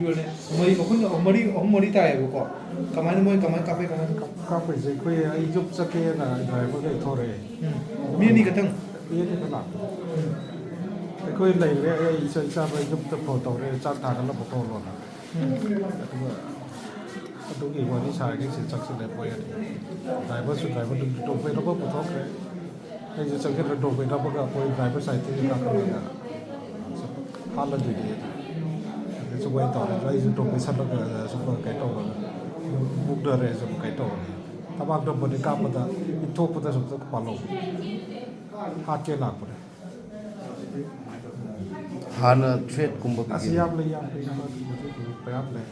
ꯃꯔꯤ ꯃꯈꯨꯟ ꯑꯍꯨꯝ ꯃꯔꯤ ꯇꯥꯏꯌꯦꯕꯀꯣ ꯀꯃꯥꯏꯅ ꯃꯣꯏ ꯀꯃꯥꯏꯅ ꯀꯥꯞꯄꯦ ꯀꯃꯥꯏꯅ ꯀꯥꯞꯄꯩꯁꯦ ꯑꯩꯈꯣꯏ ꯑꯩ ꯌꯨꯝ ꯆꯠꯀꯦꯅ ꯗ꯭ꯔꯥꯏꯚꯔꯒ ꯊꯣꯔꯛꯑꯦ ꯃꯤ ꯑꯅꯤ ꯈꯛꯇꯪ ꯃꯤ ꯑꯅꯤꯈꯛ ꯂꯥꯛꯄ ꯑꯩꯈꯣꯏ ꯂꯩꯔꯦ ꯑꯩ ꯏꯆꯥꯕ ꯌꯨꯝꯗ ꯐꯣꯟ ꯇꯧꯔꯦ ꯆꯥꯛ ꯊꯥꯒꯠꯂꯛꯄ ꯈꯣꯠꯂꯣꯅ ꯑꯗꯨꯒ ꯑꯗꯨꯒꯤ ꯋꯥꯔꯤ ꯁꯥꯔꯤꯉꯩꯁꯤ ꯆꯪꯁꯤꯜꯂꯦ ꯃꯣꯏ ꯑꯅꯤ ꯗ꯭ꯔꯥꯏꯚꯔꯗꯨ ꯇꯣꯡꯕꯩꯅꯕ ꯄꯨꯊꯣꯛꯈ꯭ꯔꯦ ꯑꯩꯁꯨ ꯆꯪꯁꯤꯜꯂ ꯇꯣꯡꯕꯩꯅꯕꯒ ꯑꯩꯈꯣꯏ ꯗ꯭ꯔꯥꯏꯚꯔ ꯁꯥꯏꯠꯇꯒꯤ ꯀꯥꯈꯠꯂꯒ ꯍꯥꯠꯂꯗꯣꯏꯅꯦ ꯑꯗꯨ ꯁꯨꯃꯥꯏ ꯇꯧꯔꯦ ꯑꯩꯁꯨ ꯇꯣꯡꯕꯩꯁꯜꯂꯒ ꯁꯨꯝ ꯀꯩꯅꯣ ꯇꯧꯔꯒ ꯃꯨꯛꯅꯔꯦ ꯁꯨꯝ ꯀꯩꯅꯣ ꯇꯧꯔꯦ ꯊꯕꯥꯛꯇ ꯕꯣꯗꯤ ꯀꯥꯞꯄꯗ ꯏꯟꯊꯣꯛꯄꯗ ꯁꯨꯝ ꯄꯥꯜꯍꯧꯕ ꯍꯥꯠꯀꯦ ꯂꯥꯛꯄꯅꯦ ꯍꯥꯟꯅ ꯊ꯭ꯔꯦꯠꯀꯨꯝꯕ ꯑꯁꯤ ꯀꯩꯀꯩ ꯌꯥꯝ ꯂꯩ ꯃꯌꯥꯝ ꯂꯩ